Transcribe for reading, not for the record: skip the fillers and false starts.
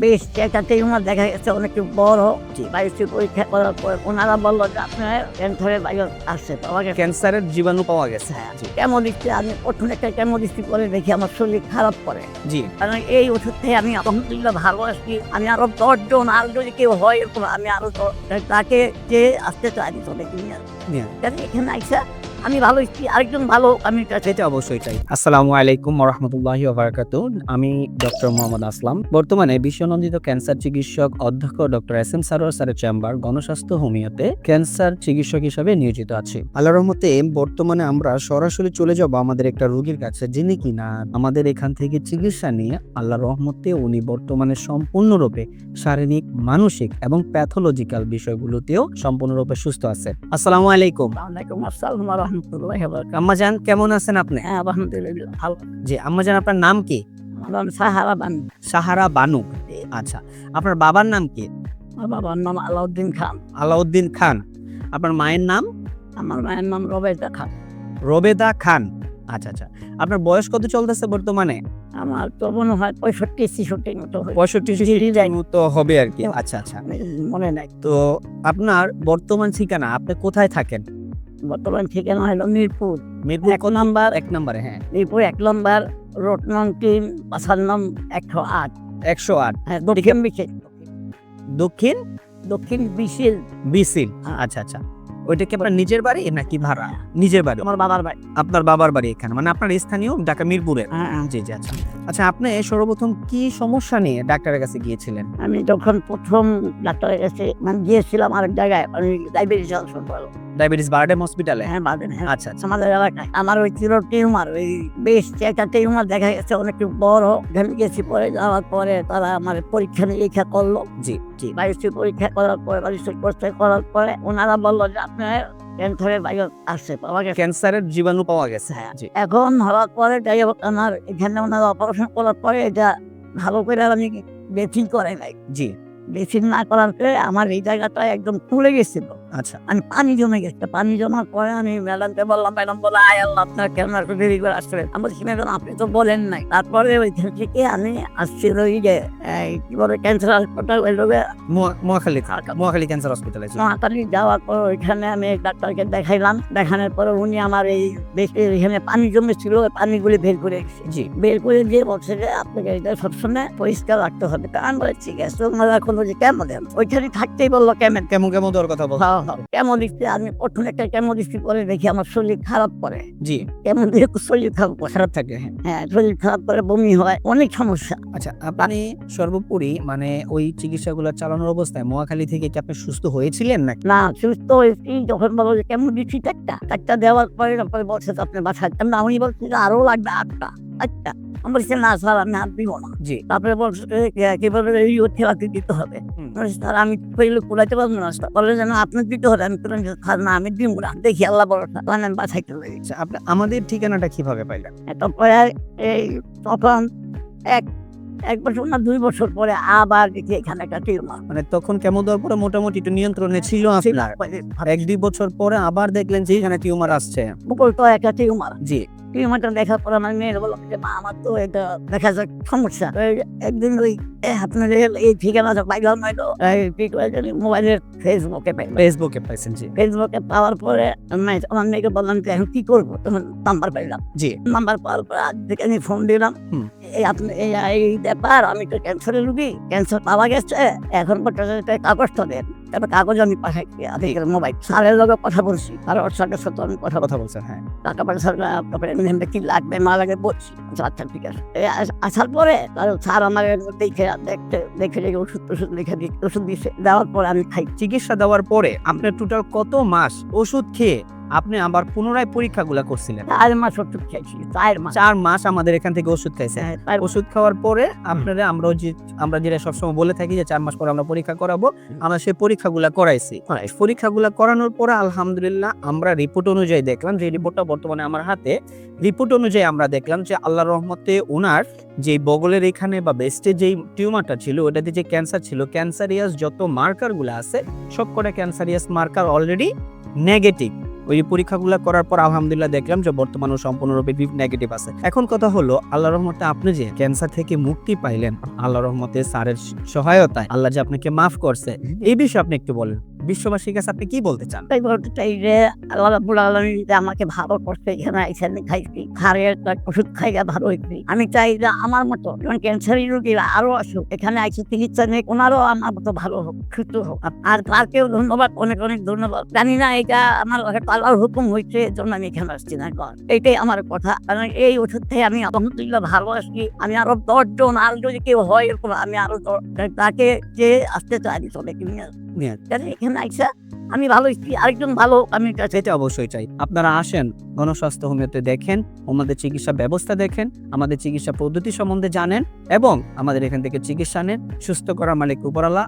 বেশ একটা টিউমার দেখা গেছে অনেক বড়। বায়োপসি পরীক্ষা করার পর ওনারা বললো যে আপনার ক্যান্সারের ভাইরাস আসছে, পাওয়া গেছে। ক্যান্সারের জীবাণু পাওয়া গেছে। কেমো দিচ্ছে, আমি প্রথম একটা কেমো দিচ্ছি, পরে দেখি আমার শরীর খারাপ করে। জি, কারণ এই ওষুধ থেকে আমি আলহামদুলিল্লাহ ভালো আছি। আমি আরো 10 জন আর যদি কেউ হয় এরকম আমি আরো তাকে যে আসতে চাই চলে কিনে এখানে আইসা আমি ভালো হচ্ছি, আরেকজন ভালো আমি সেটা অবশ্যই চাই। আসসালামু আলাইকুম ওয়া রাহমাতুল্লাহি ওয়া বারাকাতুহু। আমি ডক্টর মোহাম্মদ আসলাম, বর্তমানে বিশ্বনন্দিত ক্যান্সার চিকিৎসক অধ্যক্ষ ডক্টর এস এম সারোয়ার স্যারের চেম্বার গণস্বাস্থ্য হোমিওতে ক্যান্সার চিকিৎসক হিসেবে নিয়োজিত আছি। আল্লাহর রহমতে বর্তমানে আমরা সরাসরি চলে যাব আমাদের একটা রোগীর কাছে, যিনি কিনা আমাদের এখান থেকে চিকিৎসা নিয়ে আল্লাহর রহমতে উনি বর্তমানে সম্পূর্ণরূপে শারীরিক, মানসিক এবং প্যাথোলজিক্যাল বিষয়গুলোতেও সম্পূর্ণরূপে সুস্থ আছে। আসসালামু আলাইকুম। ওয়ালাইকুম আসসালাম ওয়া রাহমাতুল্লাহি ওয়া বারাকাতুহু। আম্মাজান কেমন আছেন আপনি? হ্যাঁ আলহামদুলিল্লাহ ভালো। জি, আম্মাজান আপনার নাম কি? আমার নাম সাহারা বানু। সাহারা বানু। আচ্ছা, আপনার বাবার নাম কি? আমার বাবার নাম আলাউদ্দিন খান। আলাউদ্দিন খান। আপনার মায়ের নাম? আমার মায়ের নাম রবেদা খান। রবেদা খান। আচ্ছা আচ্ছা, আপনার বয়স কত চলতেছে বর্তমানে? আমার তো মনে হয় 65-66 মতো হবে। 65 মতো হবে আর কি। আচ্ছা আচ্ছা, মনে নাই। তো আপনার বর্তমান ঠিকানা, আপনি কোথায় থাকেন? বর্তমান ঠিকানা হলো মিরপুর মিরপুর এক নম্বর। 1 নম্বরে। হ্যাঁ, মিরপুর 1 নম্বর, রোড নং 3, বাসার নাম 108। 108। হ্যাঁ, দক্ষিণ বিশিল। দক্ষিণ দক্ষিণ বিশিল। বিসিল। আচ্ছা আচ্ছা, ওইটা কি আপনার নিজের বাড়ি নাকি ভাড়া? নিজের বাড়ি। আমার বাবার বাড়ি। আপনার বাবার বাড়ি এখানে, মানে আপনার স্থানীয় ঢাকা মিরপুরে। হ্যাঁ। জি জি। আচ্ছা আচ্ছা, আপনি সর্বপ্রথম কি সমস্যা নিয়ে ডাক্তারের কাছে গিয়েছিলেন? আমি যখন প্রথম ডাক্তারের কাছে গিয়েছিলাম আরেক জায়গায়, আমি ডায়াবেটিস ডায়াবেটিস বারডেম হসপিটালে? হ্যাঁ বাদেন। হ্যাঁ, আচ্ছা আচ্ছা, আমাদের এলাকায় আমার ওই ছিল টিউমার, ওই বেশ একটা টিউমার দেখা গেছে অনেক বড়। আমি গেছি, পরে যাওয়ার পরে তারা আমার পরীক্ষা নিরীক্ষা করলো। জি জি। বায়োপসি পরীক্ষা করার পরে, বায়োপসি পরীক্ষা করার পরে ওনারা বললো যে আপনার ক্যান্সারের ভাইরাস আসছে, পাওয়া গেছে। ক্যান্সারের জীবাণু পাওয়া গেছে। হ্যাঁ। জি। এখন হওয়ার পরে যাই হোক, আমার এখানে ওনারা অপারেশন করার পরে এটা ভালো করে আমি বেচিং করে নাই। জি। বেচিং না করার পরে আমার এই জায়গাটা একদম ফুলে গেছিল। আচ্ছা, আমি পানি জমে গেছে। পানি জমার পরে আমি ম্যাডামকে বললাম, ম্যাডাম বলে আয় আল্লাহ আপনার কেমন একটু দেরি করে আসছিলেন। আমি বলছি ম্যাডাম আপনি তো বলেন নাই। তারপরে ওইখান থেকে আমি আসছি ওই যে কি বলে ক্যান্সার হাসপাতাল, ওই লোকে মহাখালী ক্যান্সার হসপিটালে। নোয়াখালী যাওয়ার পর ওইখানে আমি ডাক্তারকে দেখাইলাম। দেখানোর পরে উনি আমার এই বেশি এখানে পানি জমেছিল, ওই পানিগুলি বের করে গেছে। জি। বের করে দিয়ে বলছে যে আপনাকে এটা সবসময় পরিষ্কার রাখতে হবে। তা আমি বলে ঠিক আছে, ওনারা কোনো যে কেমন দেন ওইখানে থাকতেই বললো কেমন কেমন কেমন দেওয়ার কথা বল। কেমন দিচ্ছে, আমি প্রথম একটা কেমন দিচ্ছি, পরে দেখি আমার শরীর খারাপ করে। জি। কেমন দিয়ে শরীর খারাপ করে। খারাপ থাকে। হ্যাঁ। হ্যাঁ, শরীর খারাপ করে, বমি হয়, অনেক সমস্যা। আচ্ছা, আপনি সর্বোপরি মানে ওই চিকিৎসাগুলো চালানোর অবস্থায় মহাখালী থেকে কি আপনি সুস্থ হয়েছিলেন নাকি? না, সুস্থ হয়েছি যখন বলো যে কেমন দিচ্ছি একটা দেওয়ার পরে তারপরে বলছে যে আপনি বাসায়। আমি বলছি যে আরো লাগবে 8টা। আচ্ছা, আমি বলছি না স্যার আমি হাত দিব না। জি। তারপরে বলছে কিভাবে থেরাপি দিতে হবে। স্যার আমি কুলাইতে পারবো না। বলে যে না আপনার দিতে হবে। আমি স্যার না আমি দিব না, দেখি আল্লাহ বড়। আমি বাসাইতে পারি। আচ্ছা, আপনি আমাদের ঠিকানাটা কিভাবে পাইলেন? তারপরে এই তখন এক বছর না 2 বছর পরে আবার দেখি এখানে একটা টিউমার। মানে তখন কেমন দেওয়ার পরে মোটামুটি একটু নিয়ন্ত্রণে ছিল আপনার। 1-2 বছর পরে আবার দেখলেন যে এখানে টিউমার আসছে। বকুল তো একটা টিউমার। জি। টিউমারটা দেখার পর আমার মেয়ের বললাম যে মা আমার তো এটা দেখা যাক সমস্যা। একদিন ওই আপনার এই ঠিকানা পাইলাম হয়তো মোবাইলের ফেসবুকে পাইছেন। জি। ফেসবুকে পাওয়ার পরে আমার মেয়েকে বললাম যে এখন কি করবো, তখন নাম্বার পাইলাম। জি। নাম্বার পাওয়ার পরে আজ থেকে আমি ফোন দিলাম, এই আপনি এই ব্যাপার, আমি তো ক্যান্সারের রুগী, ক্যান্সার পাওয়া গেছে, এখন পর্যন্ত কাগজটা দেন। তারপর কাগজ আমি পাঠাই মোবাইল স্যারের লগে কথা বলছি, আর ওর সাথে আমি কথা বলছেন। হ্যাঁ। টাকা পয়সা কি লাগবে না লাগে বলছি। আচ্ছা ঠিক আছে। আসার পরে স্যার আমার দেখে ওষুধ লিখে দিয়ে ওষুধ দিয়েছে। দেওয়ার পরে আমি খাই। চিকিৎসা দেওয়ার পরে আপনার টোটাল কত মাস ওষুধ খেয়ে আপনি আবার পুনরায় পরীক্ষাগুলো করছিলেন? 4 মাস ওষুধ খাইছি। 4 মাস আমাদের এখান থেকে ওষুধ খাইছেন। ওষুধ খাওয়ার পরে আপনারা আমরা যেটা সবসময় বলে থাকি যে 4 মাস পরে আমরা পরীক্ষা করাবো, আমরা সেই পরীক্ষাগুলো করাইছি। পরীক্ষাগুলো করানোর পরে আলহামদুলিল্লাহ আমরা রিপোর্ট অনুযায়ী দেখলাম, যে রিপোর্টটা বর্তমানে আমার হাতে, রিপোর্ট অনুযায়ী আমরা দেখলাম যে আল্লাহর রহমতে ওনার যে বগলের এখানে বা ব্রেস্টে যেই টিউমারটা ছিল, ওটাতে যে ক্যান্সার ছিল, ক্যান্সারিয়াস যত মার্কারগুলো আছে সবকটা ক্যান্সারিয়াস মার্কার অলরেডি নেগেটিভ। ওই পরীক্ষাগুলো করার পর আলহামদুলিল্লাহ দেখলাম যে বর্তমানে সম্পূর্ণরূপে নেগেটিভ আছে। এখন কথা হলো, আল্লাহর রহমতে আপনি যে ক্যান্সার থেকে মুক্তি পাইলেন, আল্লাহর রহমতে স্যারের সহায়তায় আল্লাহ যে আপনাকে মাফ করছে, এই বিষয়ে আপনি একটু বলেন। বিশ্ববাসীর কাছে আপনি কি বলতে চান? তাই বলতে চাই যে আল্লাহ রাব্বুল আলামিন যে আমাকে ভালো করছে, এখানে আইসা আমি খাইছি, হাড়ের ওষুধ খাইয়া ভালো হয়েছি। আমি চাই যে আমার মতো যখন ক্যান্সারের রোগীরা আরো আসুক, এখানে আইসি চিকিৎসা নিয়ে ওনারও আমার মতো ভালো হোক, সুস্থ হোক। আর তাকেও ধন্যবাদ, অনেক অনেক ধন্যবাদ। জানি না এটা আমার আল্লাহর হুকুম হয়েছে, এর জন্য আমি এখানে আসছি না। এইটাই আমার কথা। কারণ এই ওষুধ থেকে আমি আলহামদুলিল্লাহ ভালো আসছি। আমি আরো 10 জন, আর যদি কেউ হয় এরকম, আমি আরো তাকে যে আসতে চাই চলে কিনে এখানে আইসা আমি ভালো হচ্ছি, আরেকজন ভালো আমি সেটা অবশ্যই চাই। আপনারা আসেন, গণস্বাস্থ্য হোমিওতে দেখেন, আমাদের চিকিৎসা ব্যবস্থা দেখেন, আমাদের চিকিৎসা পদ্ধতি সম্বন্ধে জানেন এবং আমাদের এখান থেকে চিকিৎসা নেন। সুস্থ করার মালিক উপরআল্লাহ।